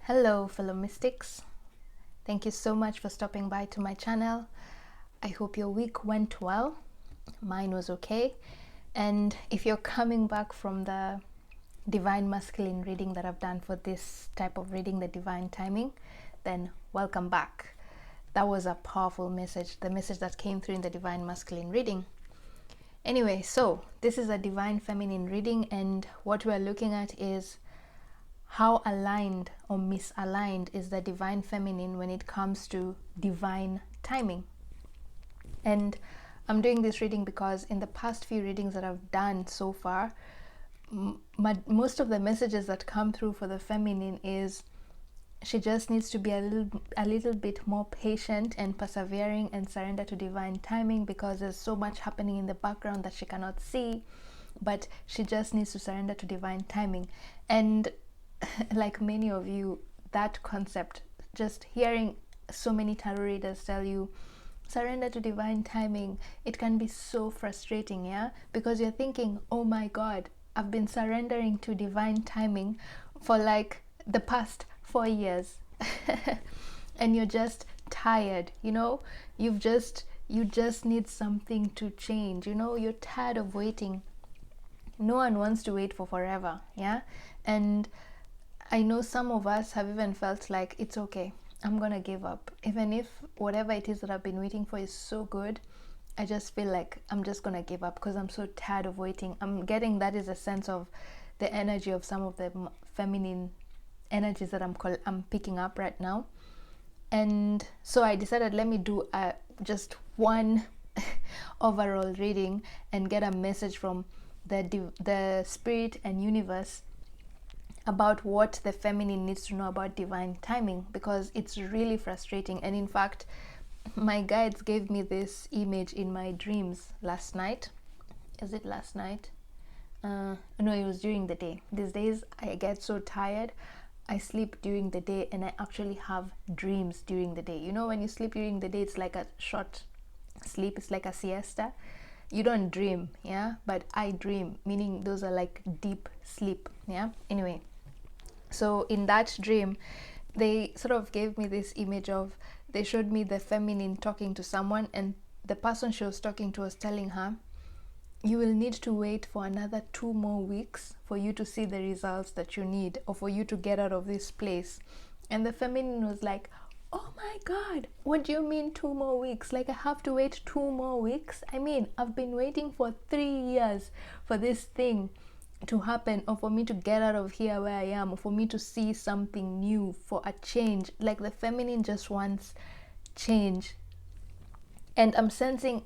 Hello fellow mystics, thank you so much for stopping by to my channel. I hope your week went well. Mine was okay. And if you're coming back from the divine masculine reading that I've done for this type of reading, the divine timing, then welcome back. That was a powerful message, the message that came through in the divine masculine reading. Anyway, so this is a divine feminine reading, and what we're looking at is how aligned or misaligned is the divine feminine when it comes to divine timing. And I'm doing this reading because in the past few readings that I've done so far, most of the messages that come through for the feminine is she just needs to be a little bit more patient and persevering and surrender to divine timing, because there's so much happening in the background that she cannot see, but she just needs to surrender to divine timing. And like many of you, that concept, just hearing so many tarot readers tell you surrender to divine timing, it can be so frustrating, yeah, because you're thinking, oh my god, I've been surrendering to divine timing for like the past 4 years and you're just tired, you just need something to change, you're tired of waiting. No one wants to wait for forever, yeah. And I know some of us have even felt like it's okay, I'm gonna give up. Even if whatever it is that I've been waiting for is so good, I just feel like I'm just gonna give up because I'm so tired of waiting. I'm getting that is a sense of the energy of some of the feminine energies that I'm picking up right now. And so I decided, let me do just one overall reading and get a message from the spirit and universe about what the feminine needs to know about divine timing, because it's really frustrating. And in fact, my guides gave me this image in my dreams last night. Is it last night? No, it was during the day. These days I get so tired, I sleep during the day and I actually have dreams during the day. When you sleep during the day, it's like a short sleep, it's like a siesta. You don't dream, yeah, but I dream, meaning those are like deep sleep, yeah. Anyway, so in that dream, they sort of gave me this image of, they showed me the feminine talking to someone, and the person she was talking to was telling her, you will need to wait for another 2 more weeks for you to see the results that you need, or for you to get out of this place. And the feminine was like, oh my god, what do you mean 2 more weeks? Like I have to wait 2 more weeks? I mean, I've been waiting for 3 years for this thing to happen, or for me to get out of here where I am, or for me to see something new, for a change. Like the feminine just wants change. And I'm sensing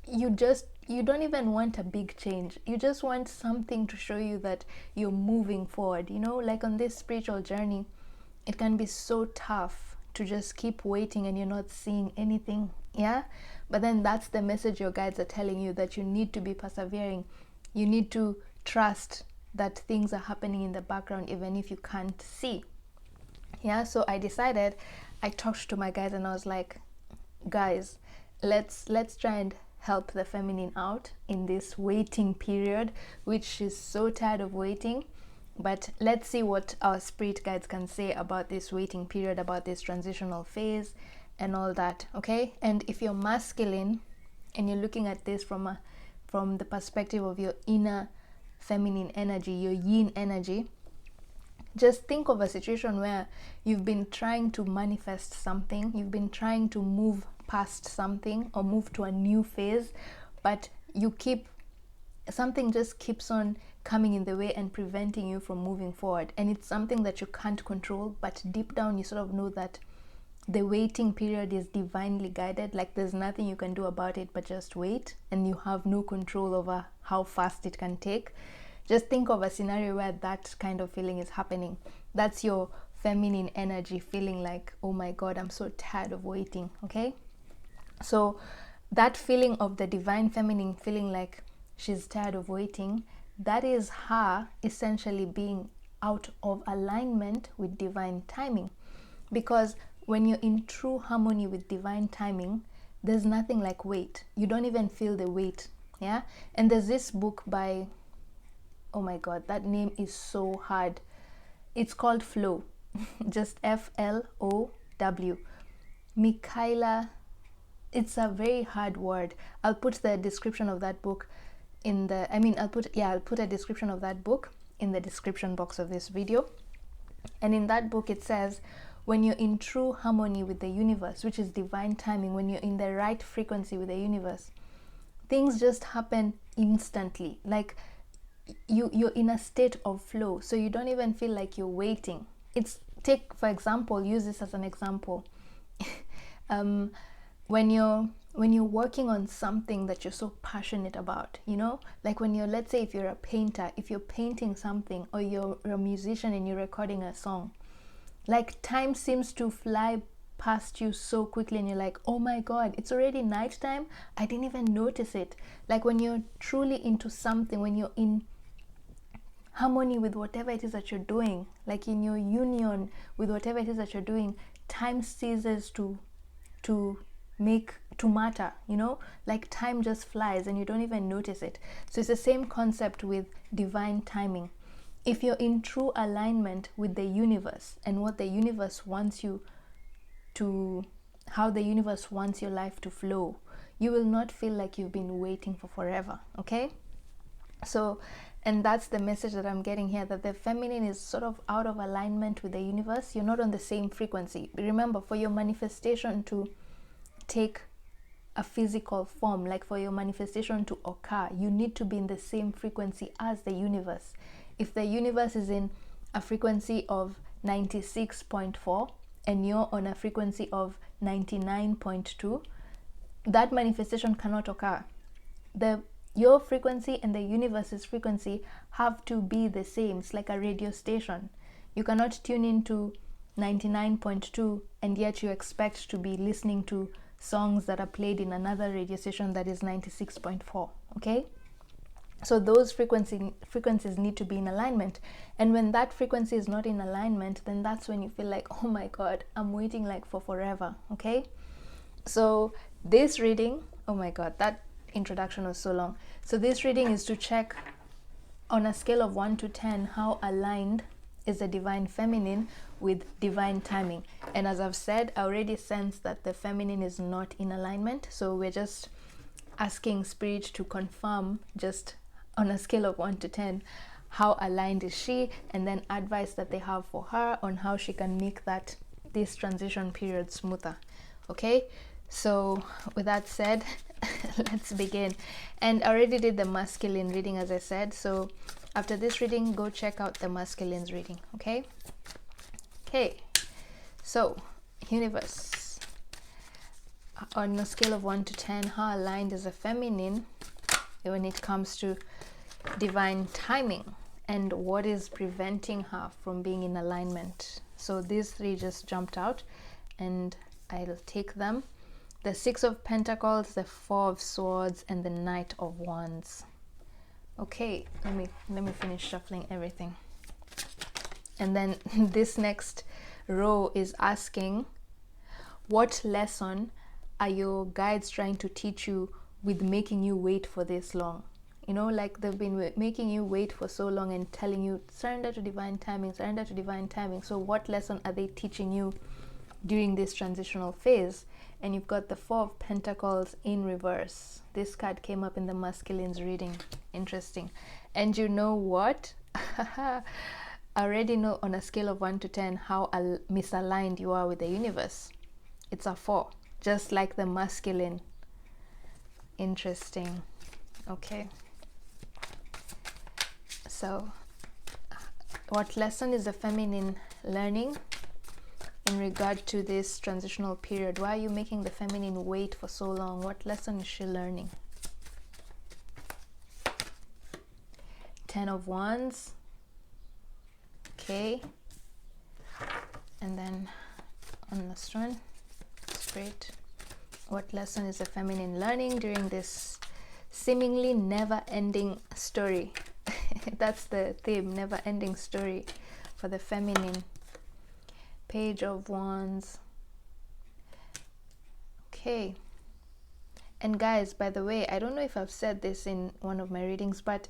you don't even want a big change. You just want something to show you that you're moving forward. Like on this spiritual journey, it can be so tough to just keep waiting and you're not seeing anything, yeah. But then that's the message your guides are telling you, that you need to be persevering. You need to trust that things are happening in the background even if you can't see, yeah. So I decided, I talked to my guides and I was like, guys, let's try and help the feminine out in this waiting period, which she's so tired of waiting. But let's see what our spirit guides can say about this waiting period, about this transitional phase and all that, okay? And if you're masculine and you're looking at this from the perspective of your inner feminine energy, your yin energy, just think of a situation where you've been trying to manifest something, you've been trying to move past something or move to a new phase, but something just keeps on coming in the way and preventing you from moving forward. And it's something that you can't control, but deep down you sort of know that the waiting period is divinely guided. Like there's nothing you can do about it but just wait, and you have no control over how fast it can take. Just think of a scenario where that kind of feeling is happening. That's your feminine energy feeling like, oh my god, I'm so tired of waiting, okay? So that feeling of the divine feminine feeling like she's tired of waiting, that is her essentially being out of alignment with divine timing. Because when you're in true harmony with divine timing, there's nothing like wait. You don't even feel the weight, yeah. And there's this book by, oh my god, that name is so hard. It's called Flow. just Flow. Michaela, it's a very hard word. I'll put the description of that book in the, I'll put a description of that book in the description box of this video. And in that book it says, when you're in true harmony with the universe, which is divine timing, when you're in the right frequency with the universe, things just happen instantly. Like you're in a state of flow, so you don't even feel like you're waiting. Take for example, use this as an example. When you're working on something that you're so passionate about, like when you're, let's say if you're a painter, if you're painting something, or you're a musician and you're recording a song, like time seems to fly past you so quickly, and you're like, oh my god, it's already nighttime, I didn't even notice it. Like when you're truly into something, when you're in harmony with whatever it is that you're doing, like in your union with whatever it is that you're doing, time ceases to matter, like time just flies and you don't even notice it. So it's the same concept with divine timing. If you're in true alignment with the universe and what the universe wants you to, how the universe wants your life to flow, you will not feel like you've been waiting for forever. Okay, so, and that's the message that I'm getting here, that the feminine is sort of out of alignment with the universe. You're not on the same frequency. Remember, for your manifestation to take a physical form, like for your manifestation to occur, you need to be in the same frequency as the universe. If the universe is in a frequency of 96.4 and you're on a frequency of 99.2, that manifestation cannot occur. Your frequency and the universe's frequency have to be the same. It's like a radio station. You cannot tune into 99.2 and yet you expect to be listening to songs that are played in another radio station that is 96.4. Okay, so those frequencies need to be in alignment, and when that frequency is not in alignment, then that's when you feel like, oh my god, I'm waiting like for forever. Okay, so this reading, oh my god, that introduction was so long. So this reading is to check on a scale of 1 to 10 how aligned is the divine feminine with divine timing. And as I've said, I already sense that the feminine is not in alignment, so we're just asking spirit to confirm, just on a scale of 1 to 10, how aligned is she, and then advice that they have for her on how she can make this transition period smoother. Okay, so with that said, let's begin. And I already did the masculine reading, as I said, so after this reading, go check out the masculine's reading. Okay, so universe, on a scale of 1 to 10, how aligned is a feminine when it comes to divine timing, and what is preventing her from being in alignment? So these three just jumped out and I'll take them: the 6 of Pentacles, the 4 of Swords, and the Knight of Wands. Okay, let me finish shuffling everything. And then this next row is asking, what lesson are your guides trying to teach you with making you wait for this long? Like they've been making you wait for so long and telling you, surrender to divine timing, surrender to divine timing. So what lesson are they teaching you during this transitional phase? And you've got the 4 of Pentacles in reverse. This card came up in the masculine's reading. Interesting. And you know what? I already know on a scale of 1 to 10 how misaligned you are with the universe. It's a 4, just like the masculine. Interesting. Okay. So, what lesson is the feminine learning in regard to this transitional period? Why are you making the feminine wait for so long? What lesson is she learning? 10 of Wands. Okay. And then on this one, Spirit, what lesson is the feminine learning during this seemingly never-ending story? That's the theme, never-ending story for the feminine. Page of Wands. Okay. And guys, by the way, I don't know if I've said this in one of my readings, but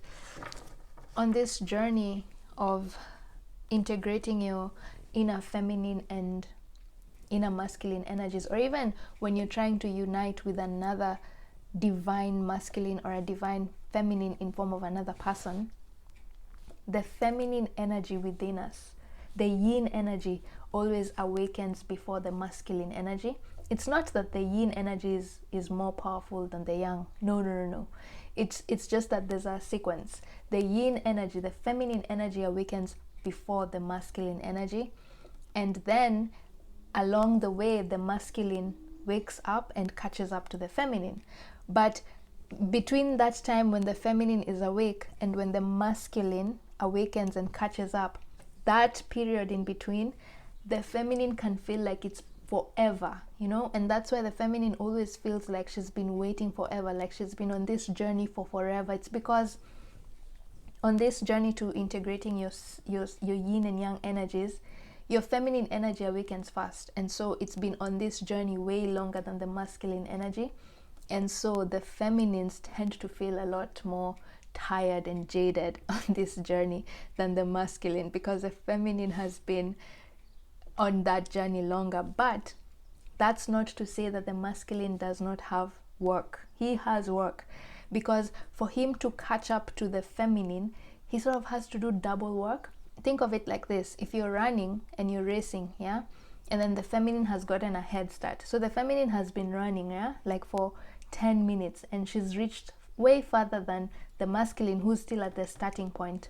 on this journey of integrating your inner feminine and inner masculine energies, or even when you're trying to unite with another divine masculine or a divine feminine in form of another person, the feminine energy within us, the yin energy, always awakens before the masculine energy. It's not that the yin energy is more powerful than the yang. No. It's just that there's a sequence. The yin energy, the feminine energy, awakens before the masculine energy, and then along the way the masculine wakes up and catches up to the feminine. But between that time when the feminine is awake and when the masculine awakens and catches up, that period in between, the feminine can feel like it's forever, and that's why the feminine always feels like she's been waiting forever, like she's been on this journey for forever. It's because on this journey to integrating your yin and yang energies, your feminine energy awakens first, and so it's been on this journey way longer than the masculine energy, and so the feminines tend to feel a lot more tired and jaded on this journey than the masculine, because the feminine has been on that journey longer. But that's not to say that the masculine does not have work. He has work, because for him to catch up to the feminine, he sort of has to do double work. Think of it like this: if you're running and you're racing, and then the feminine has gotten a head start. So the feminine has been running, like for 10 minutes, and she's reached way further than the masculine, who's still at the starting point.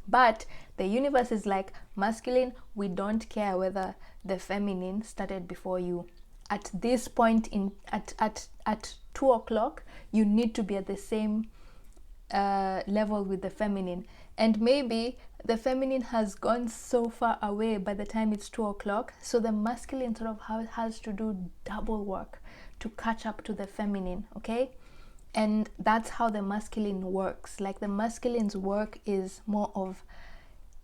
But the universe is like, masculine, we don't care whether the feminine started before you. At this point at 2 o'clock, you need to be at the same level with the feminine. And maybe the feminine has gone so far away by the time it's 2 o'clock, so the masculine sort of has to do double work to catch up to the feminine, okay? And that's how the masculine works. Like, the masculine's work is more of,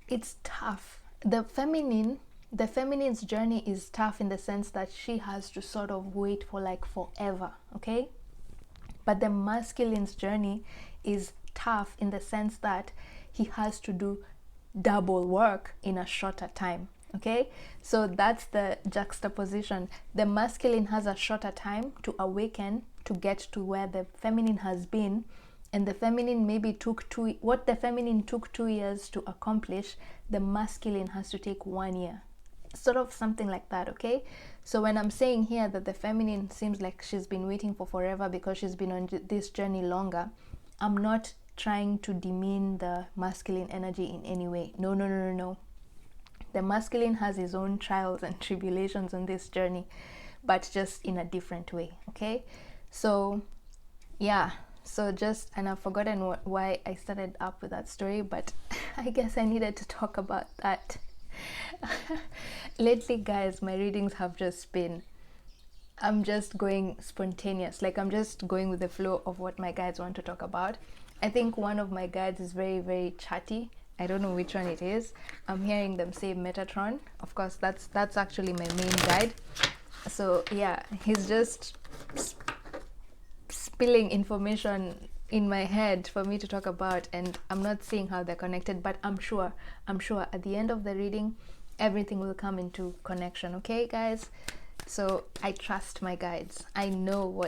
it's tough. The feminine's journey is tough in the sense that she has to sort of wait for like forever, okay? But the masculine's journey is tough in the sense that he has to do double work in a shorter time, okay? So that's the juxtaposition. The masculine has a shorter time to awaken, to get to where the feminine has been, and the feminine maybe took what the feminine took 2 years to accomplish, the masculine has to take 1 year, sort of something like that, okay? So when I'm saying here that the feminine seems like she's been waiting for forever because she's been on this journey longer, I'm not trying to demean the masculine energy in any way. No. The masculine has his own trials and tribulations on this journey, but just in a different way, okay? So and I've forgotten why I started up with that story, but I guess I needed to talk about that. Lately, guys, my readings have just been, I'm just going spontaneous, like I'm just going with the flow of what my guides want to talk about. I think one of my guides is very, very chatty. I don't know which one it is. I'm hearing them say Metatron. Of course, that's actually my main guide. So yeah, he's just spilling information in my head for me to talk about, and I'm not seeing how they're connected, but I'm sure at the end of the reading everything will come into connection, okay guys? So I trust my guides. I know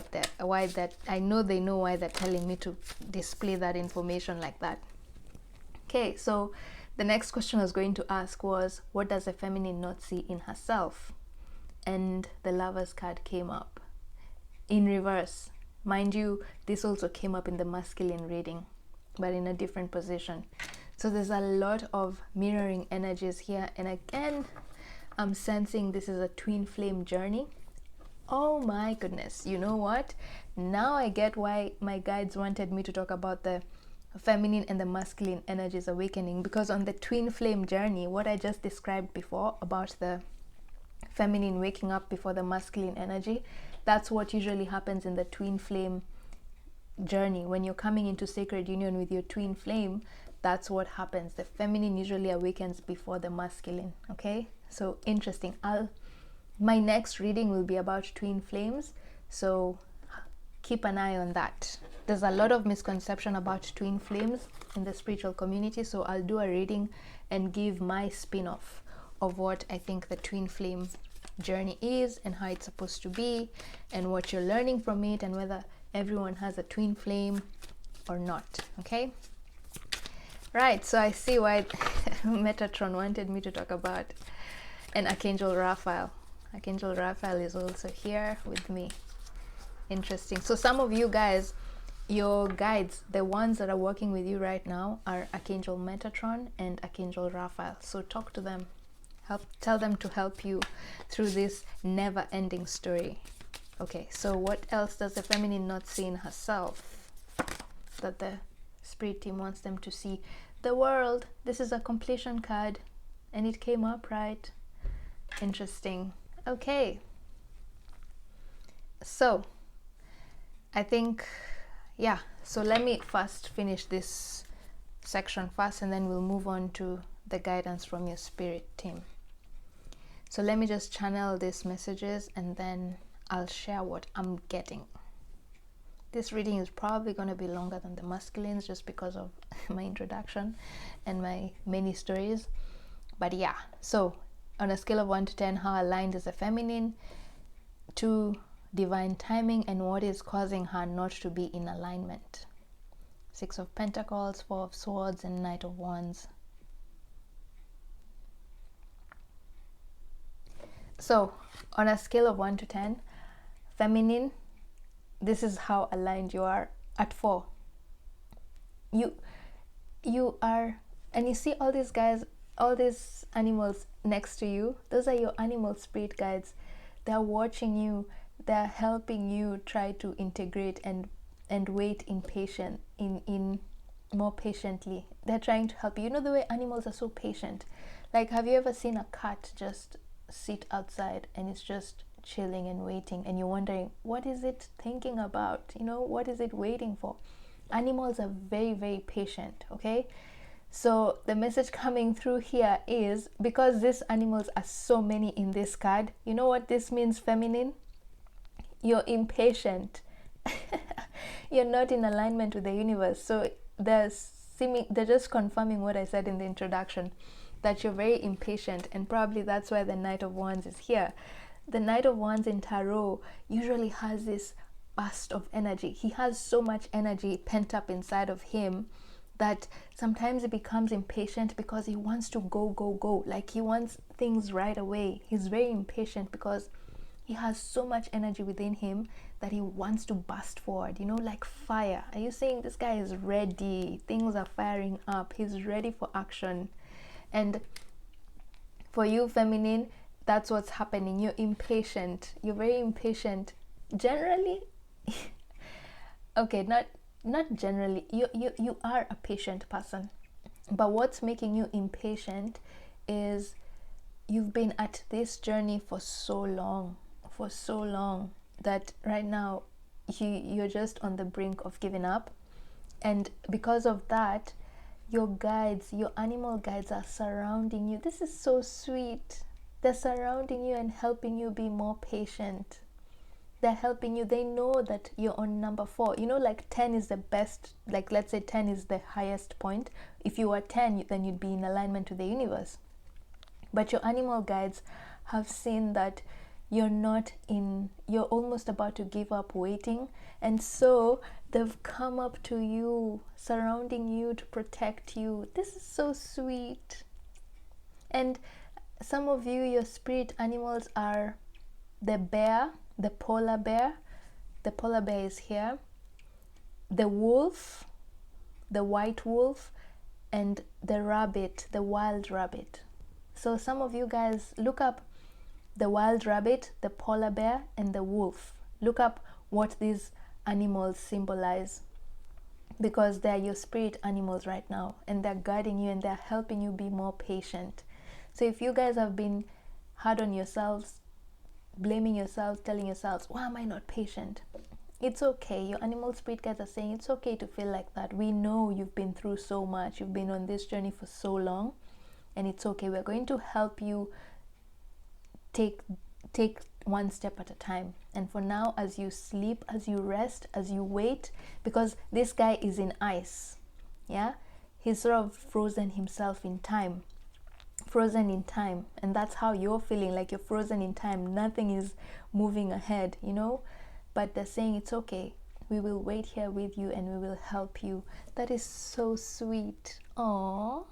I know they know why they're telling me to display that information like that. Okay, so the next question I was going to ask was, what does a feminine not see in herself? And the Lover's card came up in reverse. Mind you, this also came up in the masculine reading, but in a different position. So there's a lot of mirroring energies here. And again, I'm sensing this is a twin flame journey. Oh my goodness. You know what? Now I get why my guides wanted me to talk about the feminine and the masculine energies awakening, because on the twin flame journey, what I just described before about the feminine waking up before the masculine energy, that's what usually happens in the twin flame journey. When you're coming into sacred union with your twin flame, that's what happens. The feminine usually awakens before the masculine, okay? So interesting. My next reading will be about twin flames, so keep an eye on that. There's a lot of misconception about twin flames in the spiritual community, so I'll do a reading and give my spin-off of what I think the twin flame journey is and how it's supposed to be and what you're learning from it and whether everyone has a twin flame or not. Okay, right, so I see why Metatron wanted me to talk about an Archangel Raphael. Archangel Raphael is also here with me. Interesting. So some of you guys, your guides, the ones that are working with you right now, are Archangel Metatron and Archangel Raphael. So talk to them, tell them to help you through this never-ending story. Okay, so what else does the feminine not see in herself that the spirit team wants them to see? The world. This is a completion card and it came up right. Interesting. Okay, so I think, yeah, so let me first finish this section first and then we'll move on to the guidance from your spirit team. So let me just channel these messages and then I'll share what I'm getting. This reading is probably going to be longer than the masculines just because of my introduction and my many stories. But yeah, so on a scale of 1 to 10, how aligned is the feminine to divine timing and what is causing her not to be in alignment? 6 of Pentacles, 4 of Swords, and Knight of Wands. So on a scale of 1 to 10, feminine, this is how aligned you are. At 4, you are, and you see all these guys, all these animals next to you, those are your animal spirit guides. They're watching you, they're helping you try to integrate and wait in more patiently. They're trying to help you. You know the way animals are so patient. Like, have you ever seen a cat just sit outside and it's just chilling and waiting and you're wondering, what is it thinking about? You know, what is it waiting for? Animals are very, very patient. Okay, so the message coming through here is, because these animals are so many in this card, you know what this means, feminine? You're impatient. You're not in alignment with the universe. So they're just confirming what I said in the introduction, that you're very impatient, and probably that's why the Knight of Wands is here. The Knight of Wands in tarot usually has this burst of energy. He has so much energy pent up inside of him that sometimes he becomes impatient because he wants to go. Like, he wants things right away. He's very impatient because he has so much energy within him that he wants to burst forward, you know, like fire. Are you saying this guy is ready? Things are firing up. He's ready for action. And for you, feminine, that's what's happening. You're impatient. You're very impatient. Generally, okay, not generally. You are a patient person. But what's making you impatient is you've been at this journey for so long that right now you're just on the brink of giving up. And because of that, your guides, your animal guides, are surrounding you. This is so sweet. They're surrounding you and helping you be more patient. They're helping you. They know that you're on number 4. You know, like 10 is the best. Like, let's say 10 is the highest point. If you were 10, then you'd be in alignment with the universe. But your animal guides have seen that you're almost about to give up waiting, and so they've come up to you, surrounding you to protect you. This is so sweet. And some of you, your spirit animals are the bear, the polar bear. The polar bear is here, the wolf, the white wolf, and the rabbit, the wild rabbit. So some of you guys, look up the wild rabbit, the polar bear, and the wolf. Look up what these animals symbolize, because they're your spirit animals right now, and they're guiding you and they're helping you be more patient. So if you guys have been hard on yourselves, blaming yourselves, telling yourselves, why am I not patient? It's okay. Your animal spirit guides are saying it's okay to feel like that. We know you've been through so much. You've been on this journey for so long, and it's okay. We're going to help you take one step at a time. And for now, as you sleep, as you rest, as you wait, because this guy is in ice, yeah, he's sort of frozen himself in time. frozen in time, and that's how you're feeling, like you're frozen in time, nothing is moving ahead, you know. But they're saying it's okay, we will wait here with you and we will help you. That is so sweet. Aww.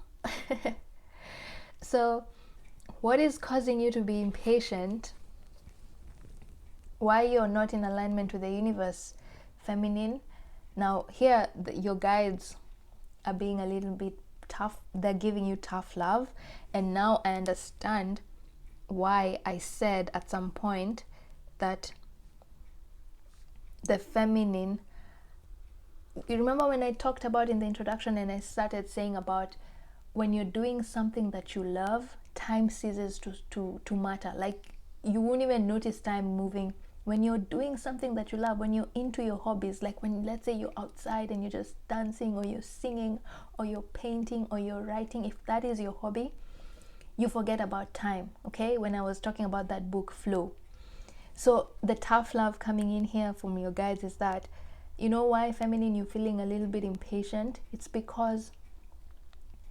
So what is causing you to be impatient? Why you're not in alignment with the universe, feminine? Now here your guides are being a little bit tough, they're giving you tough love. And now I understand why I said at some point that the feminine, you remember when I talked about in the introduction and I started saying about when you're doing something that you love, time ceases to matter. Like you won't even notice time moving. When you're doing something that you love, when you're into your hobbies, like when, let's say you're outside and you're just dancing or you're singing or you're painting or you're writing, if that is your hobby, you forget about time, okay? When I was talking about that book, Flow. So the tough love coming in here from your guides is that, you know why, feminine, you're feeling a little bit impatient? It's because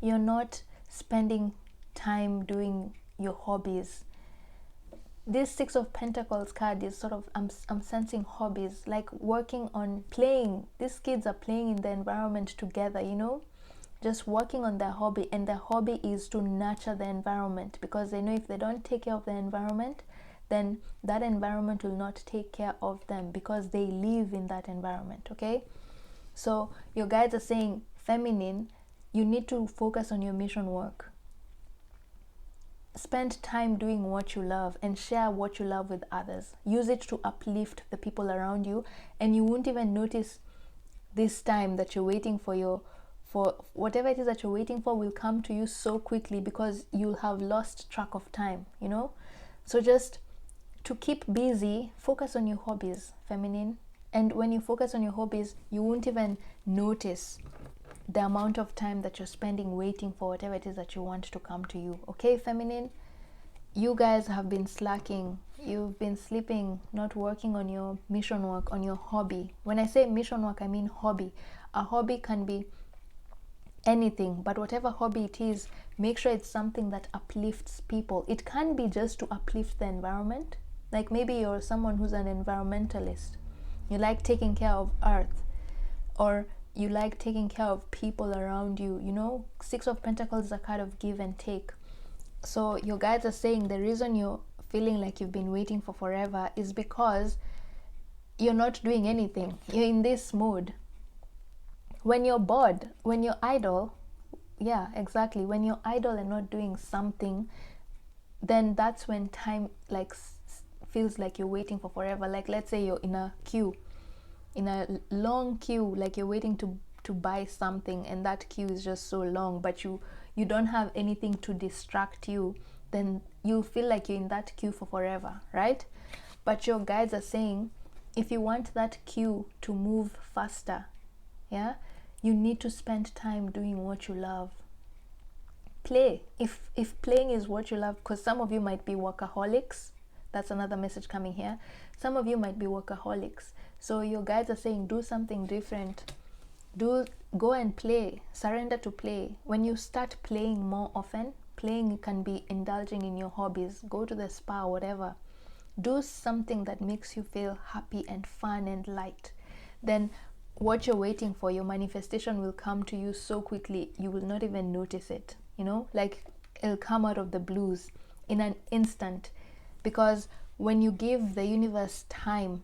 you're not spending time doing your hobbies. This Six of Pentacles card is sort of, I'm sensing hobbies, like working on playing. These kids are playing in the environment together, you know, just working on their hobby. And their hobby is to nurture the environment, because they know if they don't take care of the environment, then that environment will not take care of them, because they live in that environment, okay? So your guides are saying, feminine, you need to focus on your mission work. Spend time doing what you love and share what you love with others. Use it to uplift the people around you, and you won't even notice this time that you're waiting for whatever it is that you're waiting for will come to you so quickly, because you'll have lost track of time, you know. So just to keep busy, focus on your hobbies, feminine. And when you focus on your hobbies, you won't even notice the amount of time that you're spending waiting for whatever it is that you want to come to you, okay, feminine? You guys have been slacking, you've been sleeping, not working on your mission work, on your hobby. When I say mission work, I mean hobby. A hobby can be anything, but whatever hobby it is, make sure it's something that uplifts people. It can be just to uplift the environment, like maybe you're someone who's an environmentalist, you like taking care of earth, or you like taking care of people around you, you know. Six of Pentacles is a card of give and take. So your guides are saying the reason you're feeling like you've been waiting for forever is because you're not doing anything. You're in this mode. When you're bored, when you're idle, yeah, exactly, when you're idle and not doing something, then that's when time like feels like you're waiting for forever. Like let's say you're in a queue, in a long queue, like you're waiting to buy something, and that queue is just so long, but you don't have anything to distract you, then you feel like you're in that queue for forever, right? But your guides are saying, if you want that queue to move faster, yeah, you need to spend time doing what you love. Play. If playing is what you love, because some of you might be workaholics, that's another message coming here. Some of you might be workaholics. So your guides are saying, do something different. Go and play. Surrender to play. When you start playing more often, playing can be indulging in your hobbies. Go to the spa, whatever. Do something that makes you feel happy and fun and light. Then what you're waiting for, your manifestation will come to you so quickly, you will not even notice it, you know, like it'll come out of the blues in an instant. Because when you give the universe time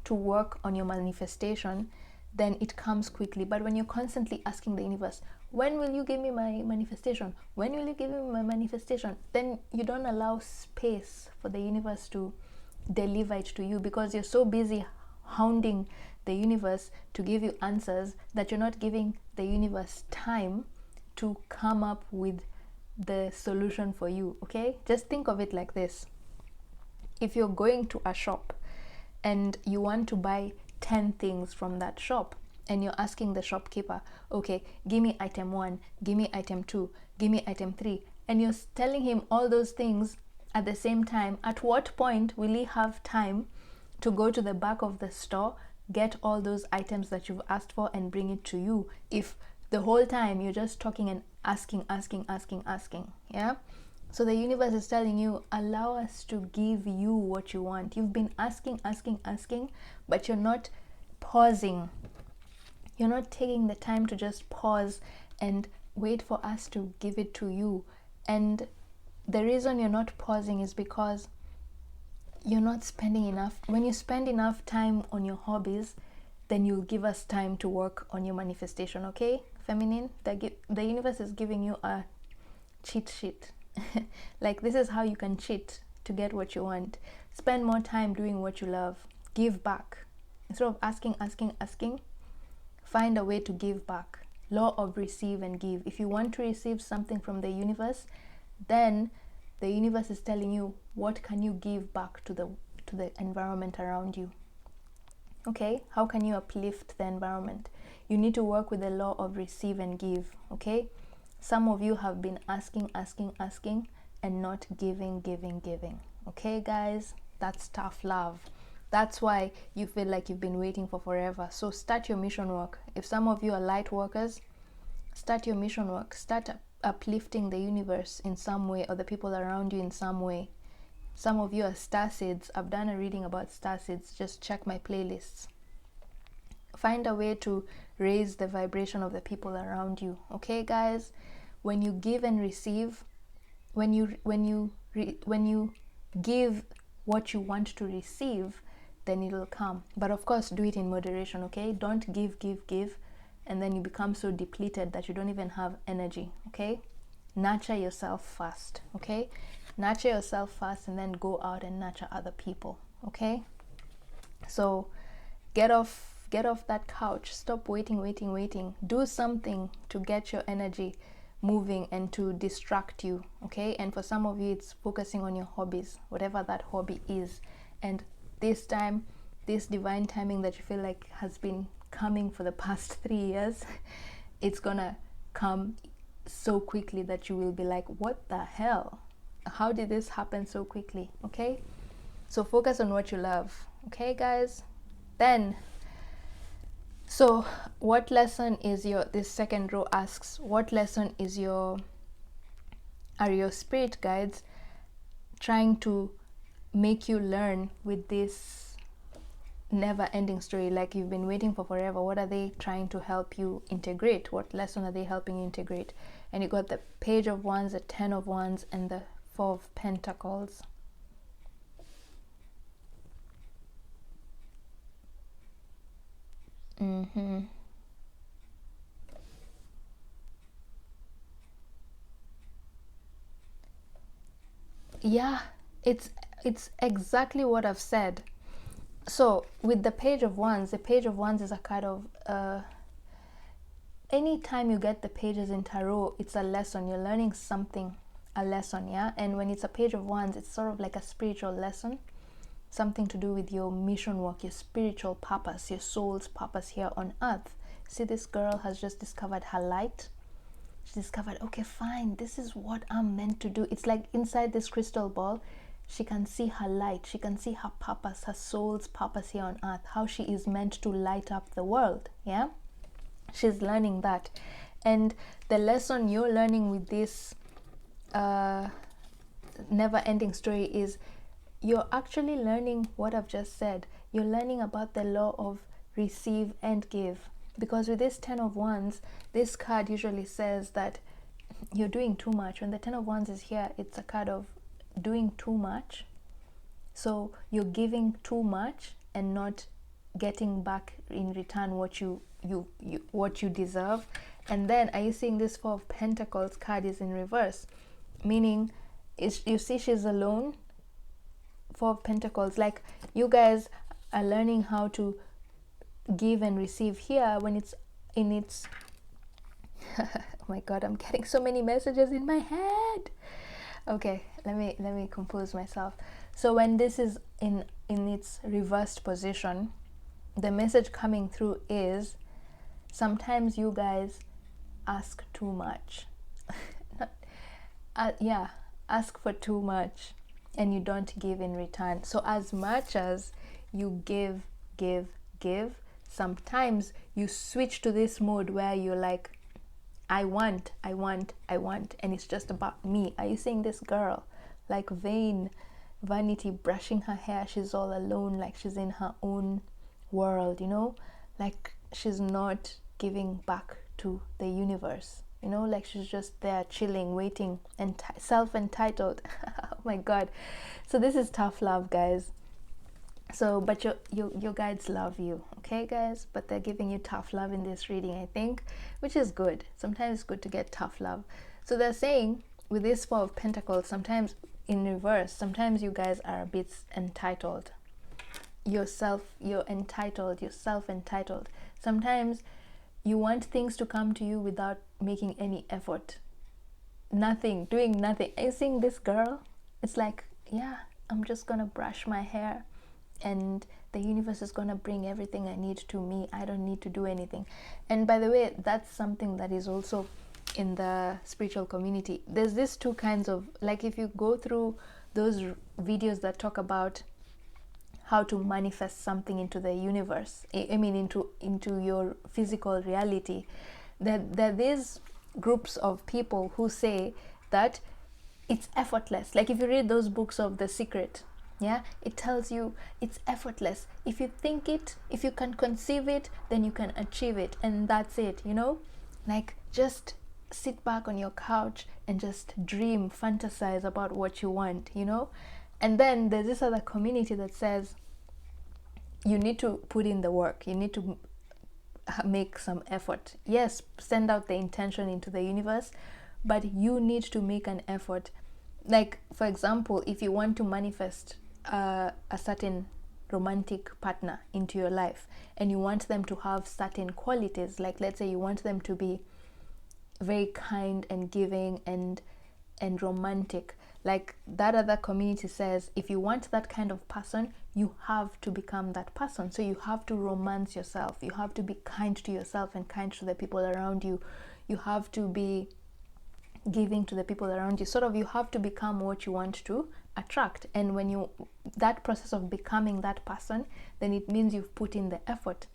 to work on your manifestation, then it comes quickly. But when you're constantly asking the universe, when will you give me my manifestation? When will you give me my manifestation? Then you don't allow space for the universe to deliver it to you, because you're so busy hounding the universe to give you answers that you're not giving the universe time to come up with the solution for you, okay? Just think of it like this. If you're going to a shop and you want to buy 10 things from that shop, and you're asking the shopkeeper, okay, give me item 1, give me item 2, give me item 3, and you're telling him all those things at the same time, at what point will he have time to go to the back of the store, get all those items that you've asked for and bring it to you, if the whole time you're just talking and asking, yeah. So the universe is telling you, allow us to give you what you want. You've been asking, but you're not pausing. You're not taking the time to just pause and wait for us to give it to you. And the reason you're not pausing is because you're not spending enough. When you spend enough time on your hobbies, then you'll give us time to work on your manifestation, okay? Feminine, the universe is giving you a cheat sheet. Like, this is how you can cheat to get what you want. Spend more time doing what you love. Give back. Instead of asking, find a way to give back. Law of receive and give. If you want to receive something from the universe, then the universe is telling you, what can you give back to the environment around you? Okay, how can you uplift the environment? You need to work with the law of receive and give. Okay, some of you have been asking and not giving. Okay, guys, that's tough love. That's why you feel like you've been waiting for forever. So start your mission work. If some of you are light workers, start your mission work. Start uplifting the universe in some way, or the people around you in some way. Some of you are star seeds. I've done a reading about star seeds. Just check my playlists. Find a way to raise the vibration of the people around you. Okay, guys, when you give and receive, when you give what you want to receive, then it'll come. But of course, do it in moderation. Okay, don't give, and then you become so depleted that you don't even have energy. Okay, nurture yourself first. Okay, nurture yourself first, and then go out and nurture other people. Okay, so get off that couch. Stop waiting. Do something to get your energy moving and to distract you. Okay, and for some of you, it's focusing on your hobbies, whatever that hobby is. And this time, this divine timing that you feel like has been coming for the past 3 years, it's gonna come so quickly that you will be like, what the hell, how did this happen so quickly? Okay, so focus on what you love. Okay, guys, then, so what lesson is this second row asks, what lesson are your spirit guides trying to make you learn with this never-ending story? Like, you've been waiting for forever. What are they trying to help you integrate? What lesson are they helping you integrate? And you got the Page of Wands, the 10 of Wands, and the 4 of Pentacles. Yeah, it's exactly what I've said. So with the Page of Wands is a card of anytime you get the pages in tarot, it's a lesson. You're learning something, a lesson, yeah. And when it's a Page of Wands, it's sort of like a spiritual lesson, something to do with your mission work, your spiritual purpose, your soul's purpose here on earth. See, this girl has just discovered her light. She discovered, okay, fine, this is what I'm meant to do. It's like inside this crystal ball, she can see her light. She can see her purpose, her soul's purpose here on earth, how she is meant to light up the world, yeah? She's learning that. And the lesson you're learning with this never-ending story is, you're actually learning what I've just said. You're learning about the law of receive and give. Because with this 10 of Wands, this card usually says that you're doing too much. When the 10 of Wands is here, it's a card of doing too much. So you're giving too much and not getting back in return what you deserve. And then, are you seeing this 4 of Pentacles card is in reverse? Meaning, you see she's alone. 4 of Pentacles, like, you guys are learning how to give and receive here when it's in its oh my god, I'm getting so many messages in my head. Okay, let me compose myself. So when this is in its reversed position, the message coming through is, sometimes you guys ask too much. Yeah, ask for too much and you don't give in return. So as much as you give, sometimes you switch to this mode where you're like, I want, and it's just about me. Are you seeing this girl, like vanity, brushing her hair? She's all alone, like she's in her own world, you know, like she's not giving back to the universe, you know, like she's just there chilling, waiting, and self-entitled. Oh my god. So this is tough love, guys. So but your guides love you, okay guys, but they're giving you tough love in this reading, I think, which is good. Sometimes it's good to get tough love. So they're saying with this Four of Pentacles, sometimes in reverse, sometimes you guys are a bit entitled. You're self-entitled. Sometimes you want things to come to you without making any effort. Doing nothing. Are you seeing this girl? It's like, yeah, I'm just gonna brush my hair and the universe is gonna bring everything I need to me. I don't need to do anything. And by the way, that's something that is also in the spiritual community. There's this two kinds of, like, if you go through those videos that talk about how to manifest something into the universe, I mean into your physical reality, there are these groups of people who say that it's effortless. Like if you read those books of The Secret, yeah, it tells you it's effortless. If you think it, if you can conceive it, then you can achieve it, and that's it, you know. Like just sit back on your couch and just dream, fantasize about what you want, you know. And then there's this other community that says you need to put in the work, you need to make some effort. Yes, send out the intention into the universe, but you need to make an effort. Like for example, if you want to manifest a certain romantic partner into your life and you want them to have certain qualities, like let's say you want them to be very kind and giving and romantic, like that other community says, if you want that kind of person, you have to become that person. So you have to romance yourself, you have to be kind to yourself and kind to the people around you, you have to be giving to the people around you. Sort of, you have to become what you want to attract. And when you, that process of becoming that person, then it means you've put in the effort.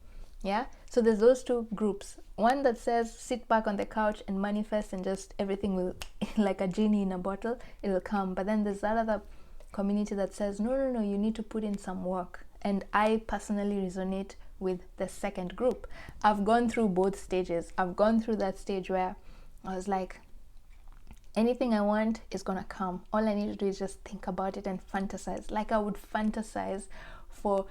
Yeah, so there's those two groups. One that says sit back on the couch and manifest and just everything will, like a genie in a bottle, it will come. But then there's that other community that says no, you need to put in some work. And I personally resonate with the second group. I've gone through both stages. I've gone through that stage where I was like, anything I want is gonna come. All I need to do is just think about it and fantasize. Like I would fantasize for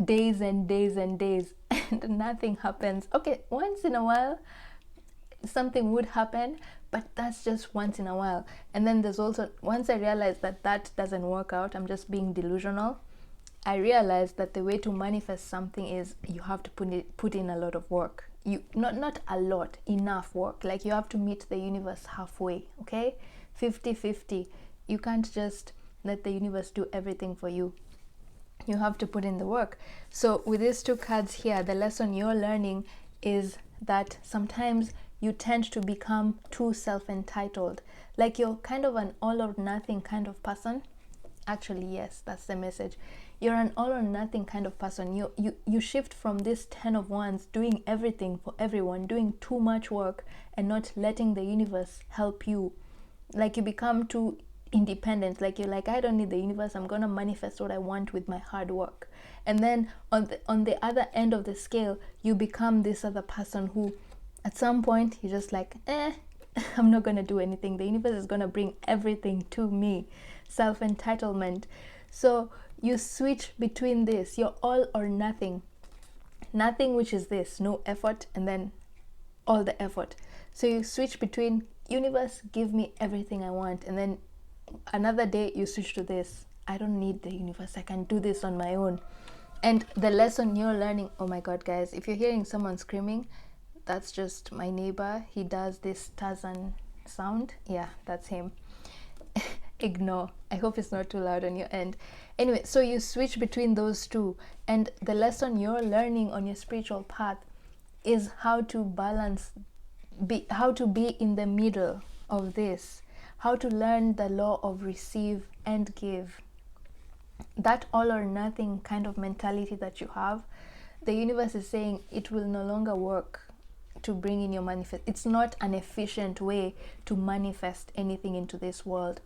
days and days and days and nothing happens. Okay, once in a while something would happen, but that's just once in a while. And then there's also, once I realized that that doesn't work out, I'm just being delusional, I realized that the way to manifest something is you have to put in a lot of work. You not a lot, enough work. Like you have to meet the universe halfway, okay? 50-50. You can't just let the universe do everything for you. You have to put in the work. So with these two cards here, the lesson you're learning is that sometimes you tend to become too self-entitled. Like you're kind of an all or nothing kind of person. Actually, yes, that's the message. You're an all or nothing kind of person. You shift from this 10 of Wands, doing everything for everyone, doing too much work and not letting the universe help you. Like you become too independent. Like you're like, I don't need the universe, I'm gonna manifest what I want with my hard work. And then on the other end of the scale, you become this other person who at some point you're just like, I'm not gonna do anything, the universe is gonna bring everything to me. Self-entitlement. So you switch between this, you're all or nothing, which is this, no effort, and then all the effort. So you switch between, universe, give me everything I want, and then another day you switch to this, I don't need the universe, I can do this on my own. And the lesson you're learning, oh my god guys, if you're hearing someone screaming, that's just my neighbor. He does this Tarzan sound. Yeah, that's him. Ignore. I hope it's not too loud on your end. Anyway, so you switch between those two, and the lesson you're learning on your spiritual path is how to balance, how to be in the middle of this, how to learn the law of receive and give. That all or nothing kind of mentality that you have, the universe is saying it will no longer work to bring in your manifest. It's not an efficient way to manifest anything into this world.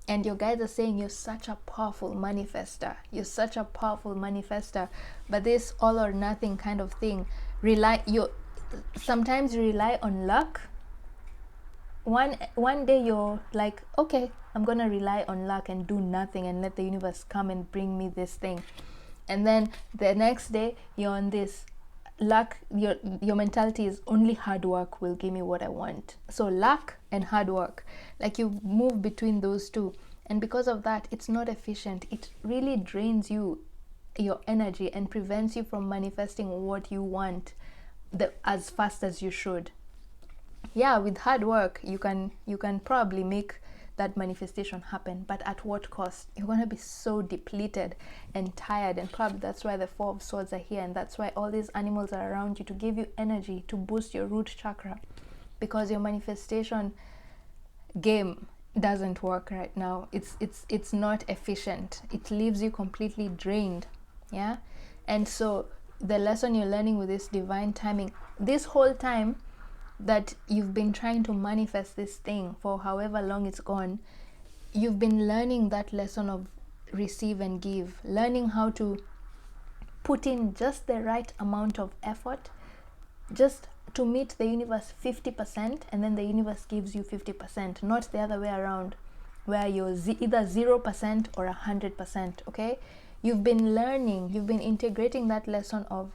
And your guides are saying you're such a powerful manifester. You're such a powerful manifester. But this all or nothing kind of thing, sometimes you rely on luck. One day you're like, okay, I'm gonna rely on luck and do nothing and let the universe come and bring me this thing. And then the next day you're on this luck. Your mentality is only hard work will give me what I want. So luck and hard work, like you move between those two, and because of that, it's not efficient. It really drains you, your energy, and prevents you from manifesting what you want as fast as you should. Yeah, with hard work you can probably make that manifestation happen, but at what cost? You're going to be so depleted and tired, and probably that's why the Four of Swords are here, and that's why all these animals are around you, to give you energy, to boost your root chakra, because your manifestation game doesn't work right now. It's not efficient. It leaves you completely drained. Yeah. And so the lesson you're learning with this divine timing, this whole time that you've been trying to manifest this thing for however long it's gone, you've been learning that lesson of receive and give, learning how to put in just the right amount of effort, just to meet the universe 50%, and then the universe gives you 50%, not the other way around, where you're either 0% or 100%. Okay, you've been learning, you've been integrating that lesson of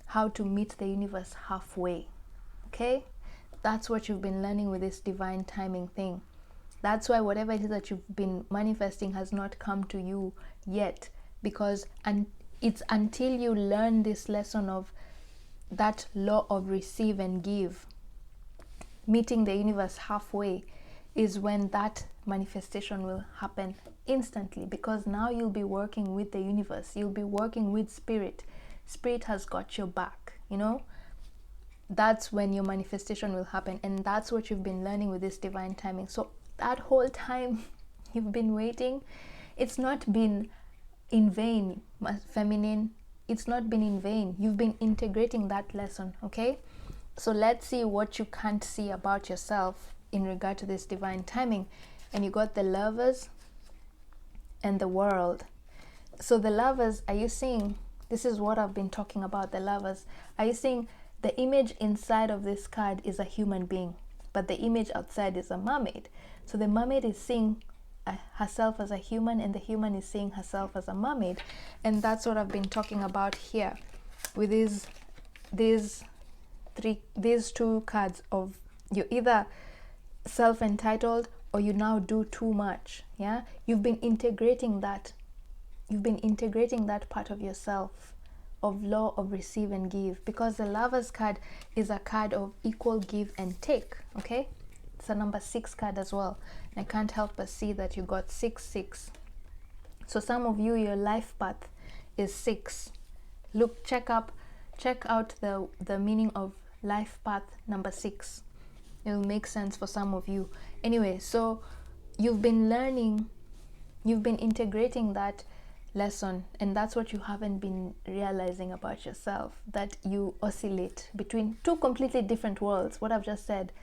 how to meet the universe halfway. Okay, that's what you've been learning with this divine timing thing. That's why whatever it is that you've been manifesting has not come to you yet, because it's until you learn this lesson of that law of receive and give, meeting the universe halfway, is when that manifestation will happen instantly, because now you'll be working with the universe, you'll be working with spirit. Spirit has got your back, you know. That's when your manifestation will happen, and that's what you've been learning with this divine timing. So that whole time you've been waiting, it's not been in vain, feminine. It's not been in vain. You've been integrating that lesson. Okay, so let's see what you can't see about yourself in regard to this divine timing. And you got the Lovers and the World. So the Lovers, are you seeing, this is what I've been talking about, the Lovers. Are you seeing the image inside of this card is a human being, but the image outside is a mermaid? So the mermaid is seeing herself as a human, and the human is seeing herself as a mermaid. And that's what I've been talking about here with these two cards of, you're either self-entitled or you now do too much. Yeah, you've been integrating that part of yourself, of law of receive and give, because the Lovers card is a card of equal give and take. Okay, it's a number 6 card as well, and I can't help but see that you got 6. So some of you, your life path is 6. Look, check out the meaning of life path number 6. It will make sense for some of you. Anyway, so you've been learning, you've been integrating that lesson, and that's what you haven't been realizing about yourself, that you oscillate between two completely different worlds. What I've just said,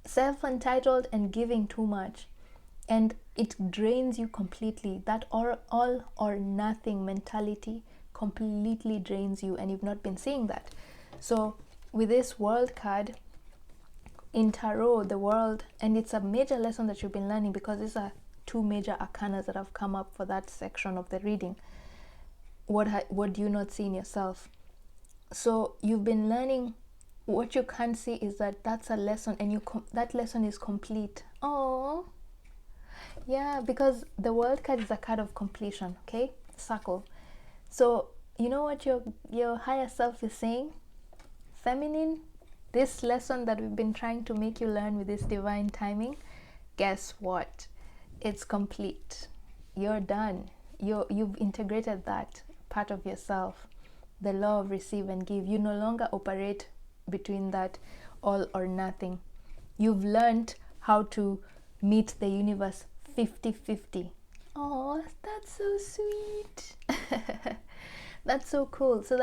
self-entitled and giving too much, and it drains you completely. That all or nothing mentality completely drains you, and you've not been seeing that. So with this World card in tarot, the World, and it's a major lesson that you've been learning, because these are 2 major arcana that have come up for that section of the reading. What do you not see in yourself? So you've been learning. What you can't see is that that's a lesson, and that lesson is complete. Oh, yeah, because the World card is a card of completion. Okay, circle. So you know what your higher self is saying, feminine? This lesson that we've been trying to make you learn with this divine timing, guess what? It's complete. You're done. You've integrated that part of yourself, the law of receive and give. You no longer operate between that all or nothing. You've learned how to meet the universe 50-50. Oh, that's so sweet. That's so cool. So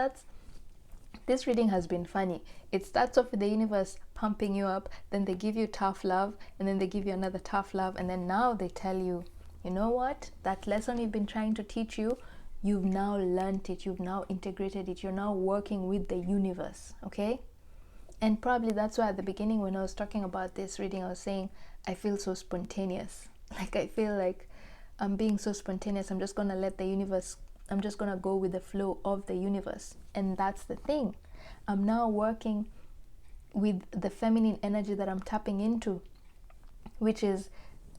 This reading has been funny. It starts off with the universe pumping you up, then they give you tough love, and then they give you another tough love, and then now they tell you, you know what? That lesson you've been trying to teach you, you've now learned it, you've now integrated it, you're now working with the universe, okay? And probably that's why at the beginning when I was talking about this reading, I was saying, I feel so spontaneous. Like I feel like I'm being so spontaneous. I'm just going to let the universe, I'm just going to go with the flow of the universe. And that's the thing. I'm now working with the feminine energy that I'm tapping into, which is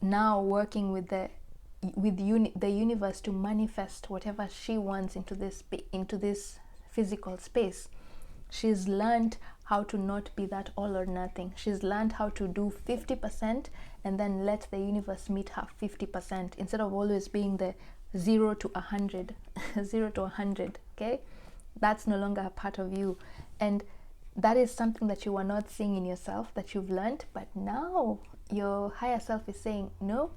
now working with the universe to manifest whatever she wants into this physical space. She's learned how to not be that all or nothing. She's learned how to do 50% and then let the universe meet her 50% instead of always being the 0 to 100 0 to 100. Okay, that's no longer a part of you, and that is something that you were not seeing in yourself, that you've learned, but now your higher self is saying, no,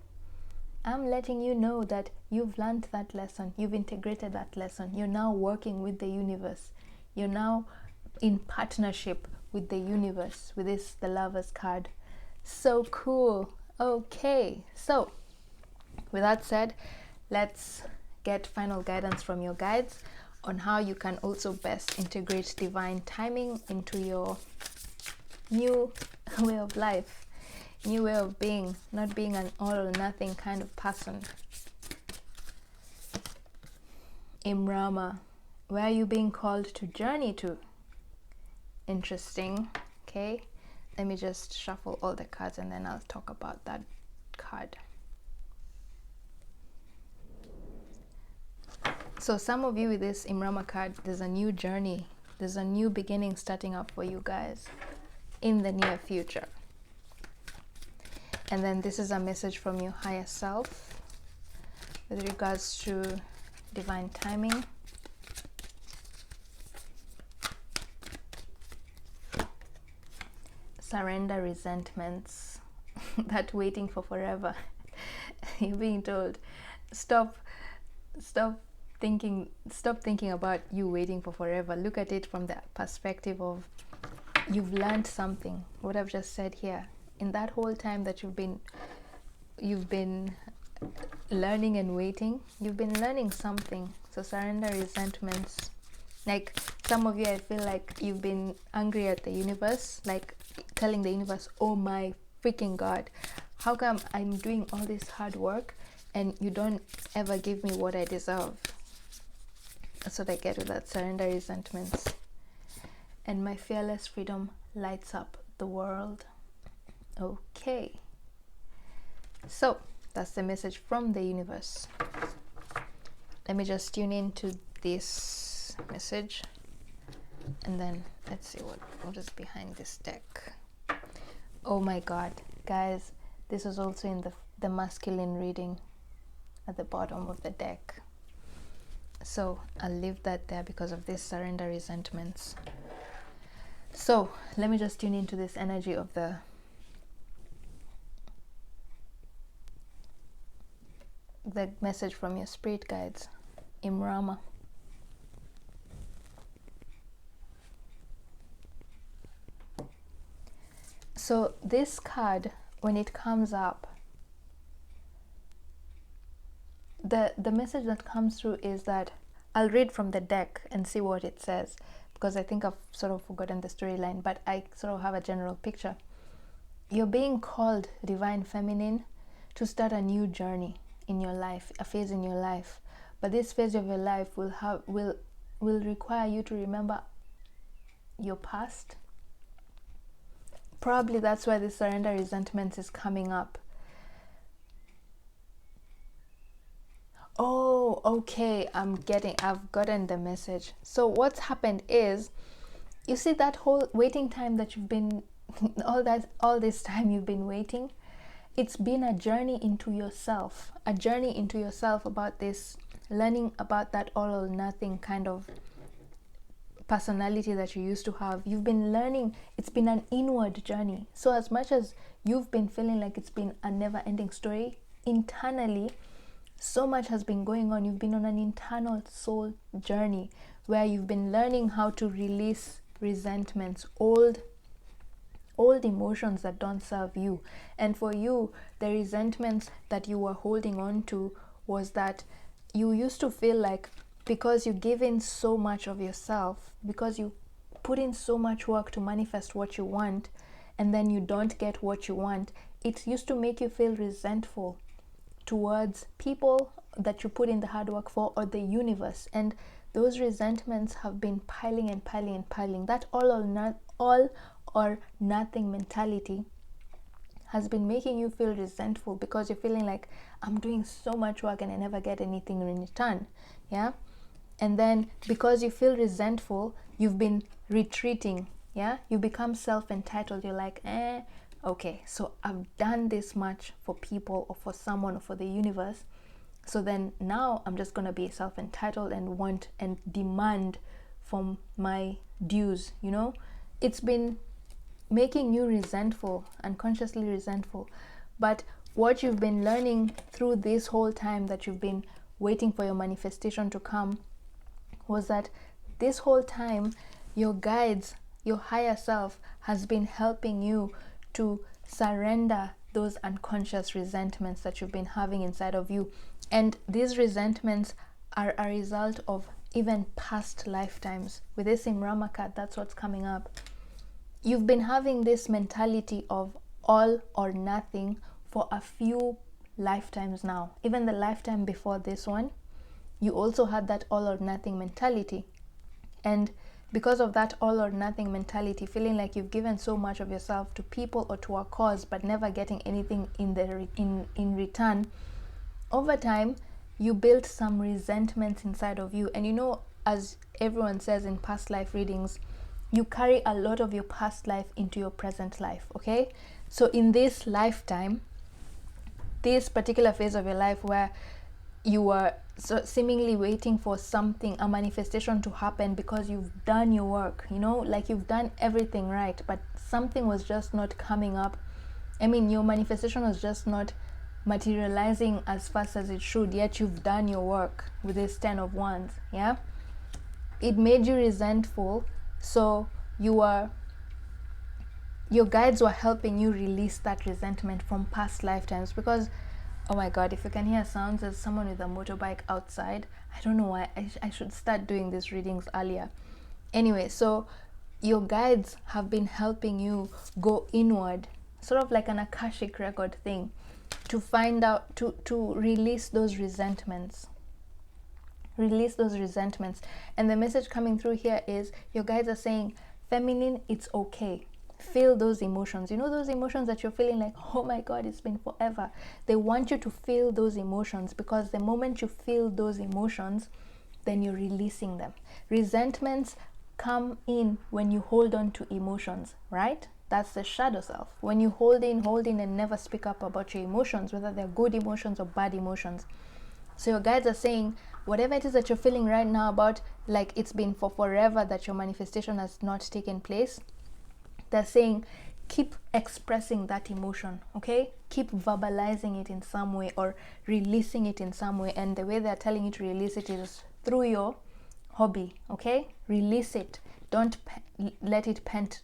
I'm letting you know that you've learned that lesson, you've integrated that lesson, you're now working with the universe, you're now in partnership with the universe, with the Lover's card. So cool. Okay, so with that said, let's get final guidance from your guides on how you can also best integrate divine timing into your new way of life, new way of being, not being an all or nothing kind of person. Imrama, where are you being called to journey to? Interesting. Okay, let me just shuffle all the cards and then I'll talk about that card. So some of you with this Imrama card, there's a new journey, there's a new beginning starting up for you guys in the near future. And then this is a message from your higher self with regards to divine timing. Surrender resentments, that waiting for forever. You're being told, stop thinking about you waiting for forever. Look at it from the perspective of you've learned something. What I've just said here, in that whole time that you've been learning and waiting, you've been learning something. So surrender resentments. Like some of you, I feel like you've been angry at the universe, like telling the universe, oh my freaking God, how come I'm doing all this hard work and you don't ever give me what I deserve? That's what I get with that, surrender resentments. And my fearless freedom lights up the world. Okay, so that's the message from the universe. Let me just tune into this message and then let's see what is behind this deck. Oh my God, guys, this was also in the masculine reading at the bottom of the deck, so I'll leave that there because of this surrender resentments. So let me just tune into this energy of the message from your spirit guides, Imrama. So this card, when it comes up, the message that comes through is that, I'll read from the deck and see what it says, because I think I've sort of forgotten the storyline, but I sort of have a general picture. You're being called, Divine Feminine, to start a new journey in your life, a phase in your life. But this phase of your life will require you to remember your past. Probably that's why the surrender resentment is coming up. Oh, okay, I've gotten the message. So what's happened is, you see that whole waiting time that you've been, all this time you've been waiting, it's been a journey into yourself, about this, learning about that all or nothing kind of personality that you used to have. You've been learning, it's been an inward journey. So as much as you've been feeling like it's been a never-ending story, internally so much has been going on. You've been on an internal soul journey where you've been learning how to release resentments, old emotions that don't serve you. And for you, the resentments that you were holding on to was that you used to feel like, because you give in so much of yourself, because you put in so much work to manifest what you want, and then you don't get what you want, it used to make you feel resentful towards people that you put in the hard work for, or the universe. And those resentments have been piling and piling and piling. That all or nothing mentality has been making you feel resentful, because you're feeling like, I'm doing so much work and I never get anything in return. Yeah. And then because you feel resentful, you've been retreating. Yeah. You become self-entitled. You're like, okay, so I've done this much for people or for someone or for the universe, so then now I'm just going to be self-entitled and want and demand from my dues. It's been making you resentful, unconsciously resentful. But what you've been learning through this whole time that you've been waiting for your manifestation to come was that this whole time your guides, your higher self, has been helping you to surrender those unconscious resentments that you've been having inside of you. And these resentments are a result of even past lifetimes. With this Imrama card, that's what's coming up. You've been having this mentality of all or nothing for a few lifetimes now. Even the lifetime before this one, you also had that all or nothing mentality. And because of that all or nothing mentality, feeling like you've given so much of yourself to people or to a cause, but never getting anything in return, over time you built some resentments inside of you. And as everyone says in past life readings, you carry a lot of your past life into your present life. Okay, so in this lifetime, this particular phase of your life where you were so seemingly waiting for something, a manifestation to happen, because you've done your work, like you've done everything right, but something was just not coming up. Your manifestation was just not materializing as fast as it should, yet you've done your work with this 10 of Wands. Yeah, it made you resentful. So your guides were helping you release that resentment from past lifetimes. Because, oh my god, if you can hear sounds, there's someone with a motorbike outside. I don't know why. I should start doing these readings earlier. Anyway, so your guides have been helping you go inward, sort of like an Akashic record thing, to find out, to release those resentments. Release those resentments. And the message coming through here is your guides are saying, feminine, it's okay. Feel those emotions. Those emotions that you're feeling like, oh my god, it's been forever. They want you to feel those emotions, because the moment you feel those emotions, then you're releasing them. Resentments come in when you hold on to emotions, right? That's the shadow self. When you hold in and never speak up about your emotions, whether they're good emotions or bad emotions. So your guides are saying, whatever it is that you're feeling right now about, like it's been for forever that your manifestation has not taken place, they're saying, keep expressing that emotion. Okay, keep verbalizing it in some way or releasing it in some way. And the way they're telling you to release it is through your hobby. Okay, release it. Don't let it pent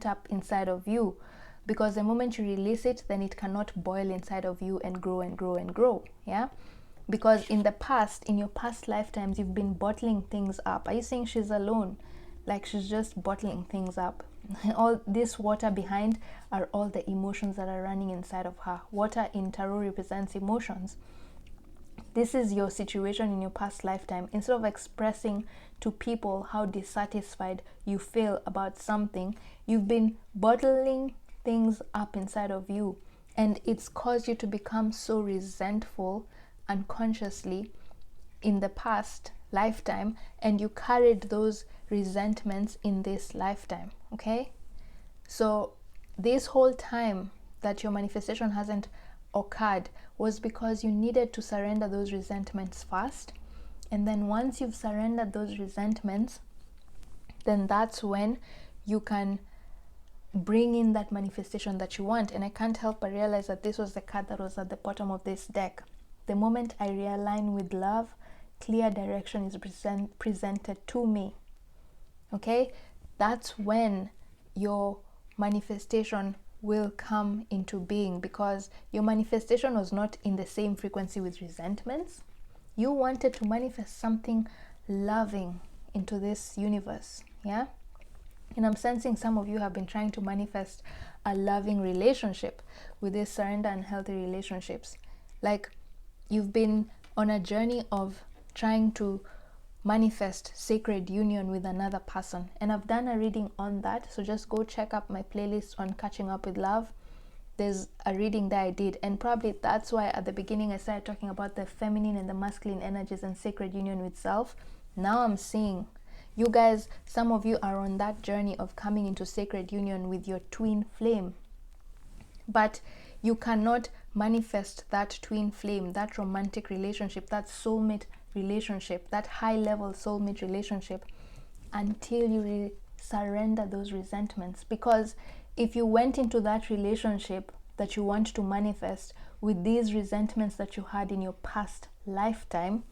up inside of you, because the moment you release it, then it cannot boil inside of you and grow and grow and grow. Yeah, because in the past, in your past lifetimes, you've been bottling things up. Are you saying she's alone? Like she's just bottling things up. All this water behind are all the emotions that are running inside of her. Water in tarot represents emotions. This is your situation in your past lifetime. Instead of expressing to people how dissatisfied you feel about something, you've been bottling things up inside of you, and it's caused you to become so resentful unconsciously in the past lifetime, and you carried those resentments in this lifetime. Okay, so this whole time that your manifestation hasn't occurred was because you needed to surrender those resentments first. And then once you've surrendered those resentments, then that's when you can bring in that manifestation that you want. And I can't help but realize that this was the card that was at the bottom of this deck. The moment I realign with love, clear direction is presented to me, okay, that's when your manifestation will come into being, because your manifestation was not in the same frequency with resentments. You wanted to manifest something loving into this universe, yeah? And I'm sensing some of you have been trying to manifest a loving relationship with these surrender and healthy relationships. Like, you've been on a journey of trying to manifest sacred union with another person, and I've done a reading on that, so just go check up my playlist on Catching Up with Love. There's a reading that I did, and probably that's why at the beginning I started talking about the feminine and the masculine energies and sacred union with self. Now I'm seeing you guys, some of you are on that journey of coming into sacred union with your twin flame, but you cannot manifest that twin flame, that romantic relationship, that soulmate relationship, that high level soulmate relationship, until you surrender those resentments. Because if you went into that relationship that you want to manifest with these resentments that you had in your past lifetime,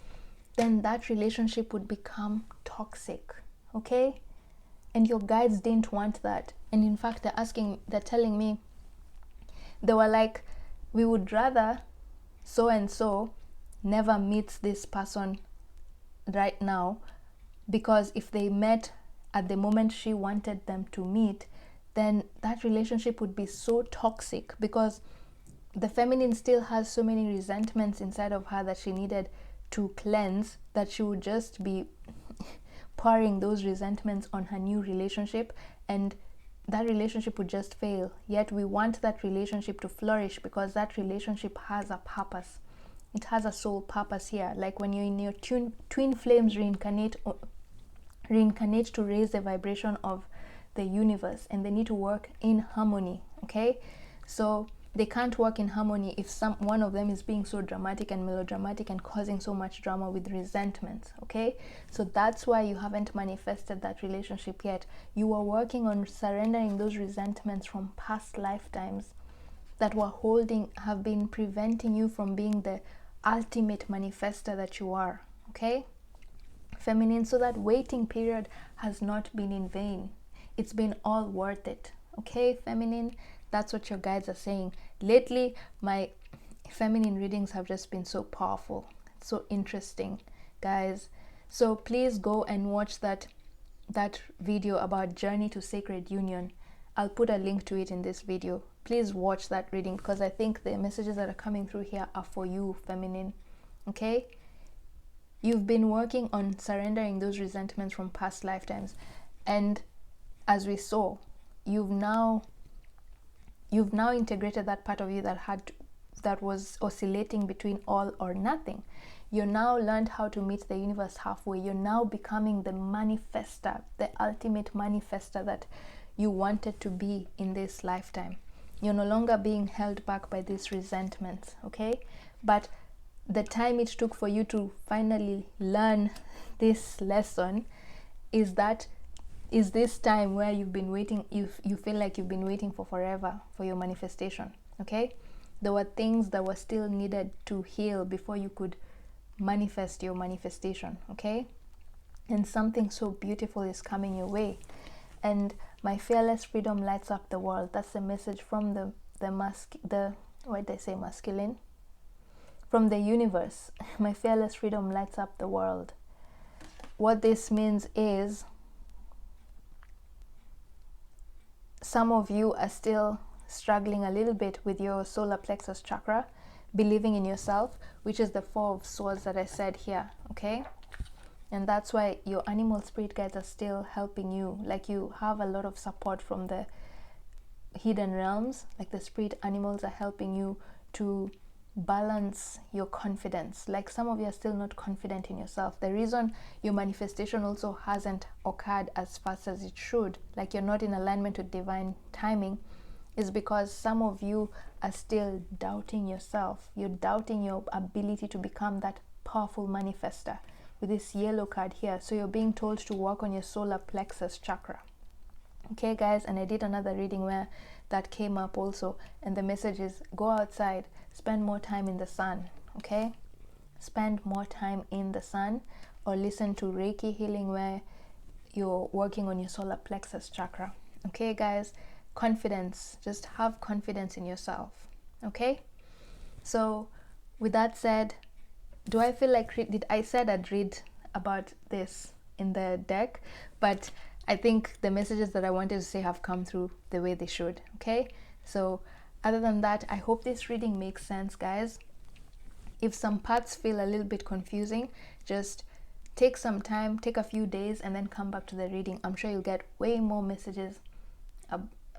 then that relationship would become toxic, okay? And your guides didn't want that. And in fact, they're telling me, they were like, we would rather so and so never meets this person right now, because if they met at the moment she wanted them to meet, then that relationship would be so toxic, because the feminine still has so many resentments inside of her that she needed to cleanse, that she would just be pouring those resentments on her new relationship, and that relationship would just fail. Yet we want that relationship to flourish, because that relationship has a purpose. It has a soul purpose here. Like when you're in your twin flames reincarnate to raise the vibration of the universe, and they need to work in harmony, okay? So they can't work in harmony if one of them is being so dramatic and melodramatic and causing so much drama with resentments, okay? So that's why you haven't manifested that relationship yet. You are working on surrendering those resentments from past lifetimes that have been preventing you from being the ultimate manifester that you are, okay, feminine? So that waiting period has not been in vain. It's been all worth it, okay, feminine? That's what your guides are saying. Lately, my feminine readings have just been so powerful, so interesting, guys. So please go and watch that video about Journey to Sacred Union. I'll put a link to it in this video. Please watch that reading, because I think the messages that are coming through here are for you, feminine, okay? You've been working on surrendering those resentments from past lifetimes, and as we saw, you've now integrated that part of you that was oscillating between all or nothing. You now learned how to meet the universe halfway. You're now becoming the manifester, the ultimate manifester that you wanted to be in this lifetime. You're no longer being held back by these resentments, okay? But the time it took for you to finally learn this lesson is this time where you've been waiting, you feel like you've been waiting for forever for your manifestation, okay? There were things that were still needed to heal before you could manifest your manifestation, okay? And something so beautiful is coming your way. And my fearless freedom lights up the world. That's the message from masculine? From the universe. My fearless freedom lights up the world. What this means is, some of you are still struggling a little bit with your solar plexus chakra, believing in yourself, which is the Four of Swords that I said here, okay? And that's why your animal spirit guides are still helping you. Like, you have a lot of support from the hidden realms. Like, the spirit animals are helping you to balance your confidence. Like, some of you are still not confident in yourself. The reason your manifestation also hasn't occurred as fast as it should, like you're not in alignment with divine timing, is because some of you are still doubting yourself. You're doubting your ability to become that powerful manifester with this yellow card here. So you're being told to work on your solar plexus chakra, okay, guys? And I did another reading where that came up also, and the message is, go outside, spend more time in the sun, okay? spend more time in the sun, or listen to Reiki healing where you're working on your solar plexus chakra. Okay, guys, confidence. Just have confidence in yourself. Okay, so with that said, do I feel like I said I'd read about this in the deck, but I think the messages that I wanted to say have come through the way they should. Okay, so other than that, I hope this reading makes sense, guys. If some parts feel a little bit confusing, just take some time, take a few days, and then come back to the reading. I'm sure you'll get way more messages,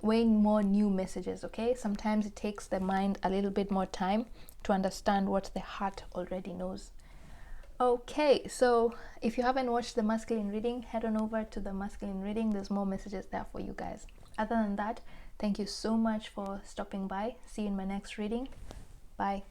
way more new messages. Okay, sometimes it takes the mind a little bit more time to understand what the heart already knows. Okay, so if you haven't watched the masculine reading, head on over to the masculine reading. There's more messages there for you guys. Other than that, thank you so much for stopping by. See you in my next reading. Bye.